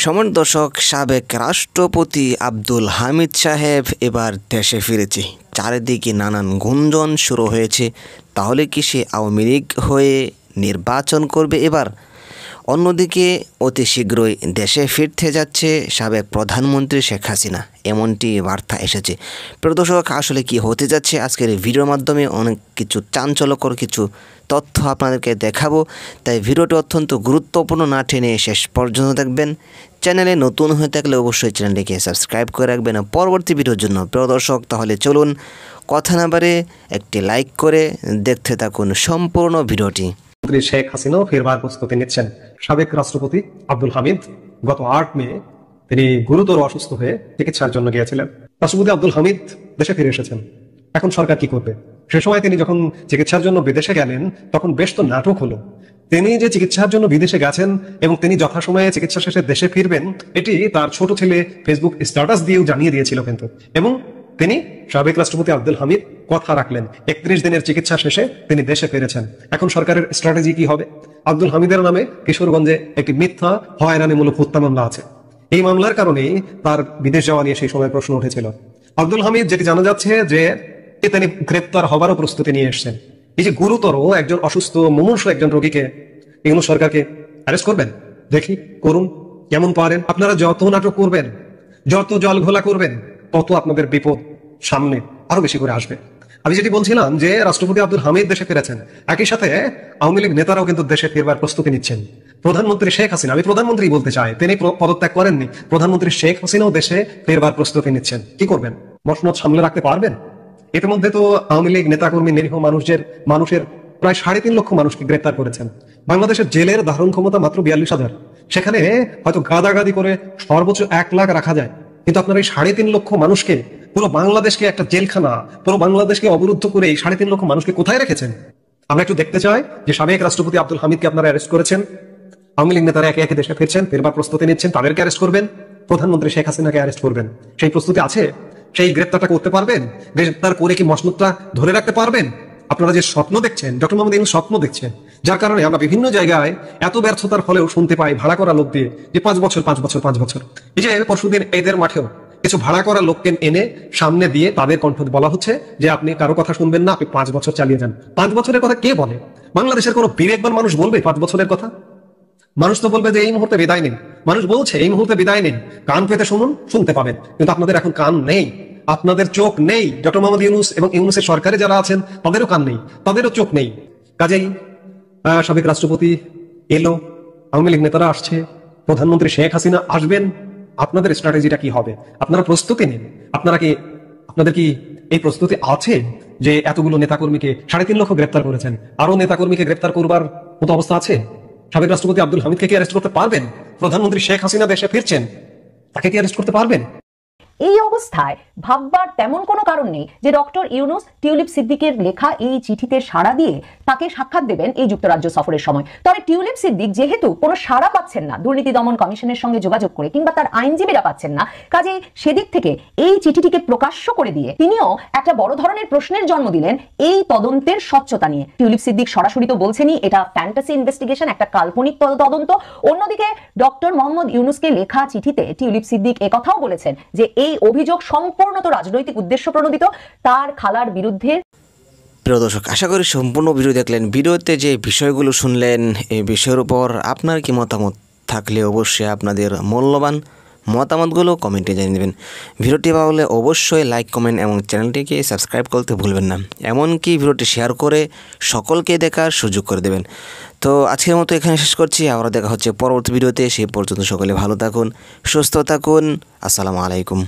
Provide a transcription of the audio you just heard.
সম্মানিত দর্শক, সাবেক রাষ্ট্রপতি আব্দুল হামিদ সাহেব এবার দেশে ফিরেছে। চারিদিকে নানান গুঞ্জন শুরু হয়েছে। তাহলে কি সে আওয়ামী লীগ হয়ে নির্বাচন করবে এবার? অন্যদিকে অতি শীঘ্রই দেশে ফিরতে যাচ্ছে সাবেক প্রধানমন্ত্রী শেখ হাসিনা, এমনটি বার্তা এসেছে। প্রিয় দর্শক, আসলে কি হতে যাচ্ছে আজকের এই ভিডিওর মাধ্যমে অনেক কিছু চাঞ্চল্যকর কিছু তথ্য আপনাদেরকে দেখাবো। তাই ভিডিওটি অত্যন্ত গুরুত্বপূর্ণ, না টেনে শেষ পর্যন্ত দেখবেন। চ্যানেলে নতুন হয়ে থাকলে অবশ্যই চ্যানেলটিকে সাবস্ক্রাইব করে রাখবেন পরবর্তী ভিডিওর জন্য। প্রিয় দর্শক, তাহলে চলুন কথা না বাড়ে একটি লাইক করে দেখতে থাকুন সম্পূর্ণ ভিডিওটি। শেখ হাসিনাও ফেরবার প্রস্তুতি নিচ্ছেন। সাবেক রাষ্ট্রপতি আব্দুল হামিদ গত 8 মে তিনি গুরুতর অসুস্থ হয়ে চিকিৎসার জন্য গিয়েছিলেন। রাষ্ট্রপতি আব্দুল হামিদ দেশে ফিরে এসেছেন। এখন সরকার কি করবে? সে সময় তিনি যখন চিকিৎসার জন্য বিদেশে গেলেন তখন বেশ তো নাটক হলো। তিনি যে চিকিৎসার জন্য বিদেশে গেছেন এবং তিনি যথাসময়ে চিকিৎসা শেষে দেশে ফিরবেন, এটি তার ছোট ছেলে ফেসবুক স্ট্যাটাস দিয়েও জানিয়ে দিয়েছিল কিন্তু। এবং তিনি সাবেক রাষ্ট্রপতি আব্দুল হামিদ কথা রাখলেন। 31 দিনের চিকিৎসা শেষে তিনি দেশে ফিরেছেন। এখন সরকারের স্ট্র্যাটেজি কি হবে? আব্দুল হামিদের নামে কিশোরগঞ্জে একটি মিথ্যা হয়রানিমূলক হত্যা মামলা আছে। এই মামলার কারণেই তার বিদেশ যাওয়া নিয়ে সেই সময় প্রশ্ন উঠেছিল। আব্দুল হামিদ, যেটি জানা যাচ্ছে যে তিনি গ্রেপ্তার হবারও প্রস্তুতি নিয়ে এসেছেন। এই যে গুরুতর একজন অসুস্থ মুমূর্ষু একজন রোগীকে এগুলো সরকারকে অ্যারেস্ট করবেন? দেখি, করুন, কেমন পারেন। আপনারা যত নাটক করবেন, যত জল ঘোলা করবেন, তত আপনাদের বিপদ সামনে আরো বেশি করে আসবে। আমি যেটি বলছিলাম যে রাষ্ট্রপতি আব্দুল হামিদ দেশে ফিরেছেন, একই সাথে আওয়ামী লীগ নেতারাও কিন্তু দেশে ফিরবার প্রস্তুতি নিচ্ছেন। প্রধানমন্ত্রী শেখ হাসিনা, আমি প্রধানমন্ত্রী বলতে চাই, তিনি পদত্যাগ করেননি। প্রধানমন্ত্রী শেখ হাসিনাও দেশে ফেরবার প্রস্তুতি নিচ্ছেন। কি করবেন? মসনদ সামলে রাখতে পারবেন? ইতিমধ্যে তো আওয়ামী লীগ নেতাকর্মী, নিরীহ মানুষের প্রায় 3.5 লক্ষ মানুষকে গ্রেপ্তার করেছেন। বাংলাদেশের জেলের ধারণ ক্ষমতা মাত্র 42,000। সেখানে হয়তো গাদাগাদি করে সর্বোচ্চ 1 লাখ রাখা যায়, কিন্তু আপনার এই 3.5 লক্ষ মানুষকে, পুরো বাংলাদেশকে একটা জেলখানা, পুরো বাংলাদেশকে অবরুদ্ধ করে এই 3.5 লক্ষ মানুষকে কোথায় রেখেছেন? আমরা একটু দেখতে চাই যে সাবেক রাষ্ট্রপতি আব্দুল হামিদকে আপনারা অ্যারেস্ট করেছেন। আওয়ামী লীগ নেতারা একে একে দেশে ফিরছেন, ফেরবার প্রস্তুতি নিচ্ছেন, তাদেরকে অ্যারেস্ট করবেন। প্রধানমন্ত্রী শেখ হাসিনাকে অ্যারেস্ট করবেন। সেই প্রস্তুতি আছে? সেই গ্রেপ্তারটা করতে পারবেন? গ্রেপ্তার করে কি মসনদটা ধরে রাখতে পারবেন? আপনারা যে স্বপ্ন দেখছেন, ডক্টর মোহাম্মদ ইউনূস স্বপ্ন দেখছেন, যার কারণে আমরা বিভিন্ন জায়গায় এত ব্যর্থতার ফলেও শুনতে পাই ভাড়া করা লোক দিয়ে যে 5 বছর 5 বছর 5 বছর। এই যে পরশুদিন এদের মাঠেও কিছু ভাড়া করা লোককে এনে সামনে দিয়ে তাদের কণ্ঠ বলা হচ্ছে যে আপনি কারো কথা শুনবেন না, আপনি 5 বছর চালিয়ে যান। 5 বছরের কথা কে বলে? বাংলাদেশের কোনো বিবেকবান মানুষ বলবে 5 বছরের কথা? মানুষ তো বলবে যে এই মুহূর্তে বিদায় নিন। মানুষ বলছে এই মুহূর্তে বিদায় নিন, কান পেতে শুনুন, শুনতে পাবেন। কিন্তু আপনাদের এখন কান নেই, আপনাদের চোখ নেই। ডক্টর মোহাম্মদ ইউনূস এবং ইউনূসের সরকারে যারা আছেন তাদেরও কান নেই, তাদেরও চোখ নেই। কাজেই সাবেক রাষ্ট্রপতি এলো, আওয়ামী লীগ নেতারা আসছে, প্রধানমন্ত্রী শেখ হাসিনা আসবেন। আপনাদের স্ট্র্যাটেজিটা কি হবে? আপনারা প্রস্তুতি নিন। আপনাদের কি এই প্রস্তুতি আছে যে এতগুলো নেতাকর্মীকে 3.5 লক্ষ গ্রেপ্তার করেছেন, আরো নেতাকর্মীকে গ্রেপ্তার করবার মতো অবস্থা আছে? সাবেক রাষ্ট্রপতি আব্দুল হামিদকে কি অ্যারেস্ট করতে পারবেন? প্রধানমন্ত্রী শেখ হাসিনা দেশে ফিরছেন, তাকে কি অ্যারেস্ট করতে পারবেন? এই অবস্থায় ভাববার তেমন কোনো কারণ নেই যে ডক্টর ইউনূস টিউলিপ সিদ্দিকের লেখা এই চিঠিতে সাড়া দিয়ে তাকে সাক্ষাৎ দেবেন এই যুক্তরাজ্য সফরের সময়। তবে টিউলিপ সিদ্দিক যেহেতু কোনো সাড়া পাচ্ছেন না দুর্নীতি দমন কমিশনের সঙ্গে যোগাযোগ করে, কিংবা তার আইনজীবীরা পাচ্ছেন না, কাজেই সেদিক থেকে এই চিঠিটিকে প্রকাশ্য করে দিয়ে তিনিও একটা বড় ধরনের প্রশ্নের জন্ম দিলেন এই তদন্তের স্বচ্ছতা নিয়ে। টিউলিপ সিদ্দিক সরাসরি তো বলছেনই এটা ফ্যান্টাসি ইনভেস্টিগেশন, একটা কাল্পনিক তদন্ত। অন্যদিকে ডক্টর মোহাম্মদ ইউনূসকে লেখা চিঠিতে টিউলিপ সিদ্দিক একথাও বলেছেন যে এই অভিযোগ সম্পূর্ণত রাজনৈতিক উদ্দেশ্য প্রণোদিত, তার খালার বিরুদ্ধে। প্রিয় দর্শক, আশা করি সম্পূর্ণ ভিডিও দেখলেন। ভিডিওতে যে বিষয়গুলো শুনলেন, এই বিষয়ের উপর আপনার কি মতামত থাকলে অবশ্যই আপনাদের মূল্যবান মতামতগুলো কমেন্টে জানিয়ে দেবেন। ভিডিওটি ভালো হলে অবশ্যই লাইক, কমেন্ট এবং চ্যানেলটিকে সাবস্ক্রাইব করতে ভুলবেন না। এমনকি ভিডিওটি শেয়ার করে সকলকে দেখার সুযোগ করে দেবেন। তো আজকের মতো এখানে শেষ করছি, আবার দেখা হচ্ছে পরবর্তী ভিডিওতে। সেই পর্যন্ত সকলে ভালো থাকুন, সুস্থ থাকুন। আসসালামু আলাইকুম।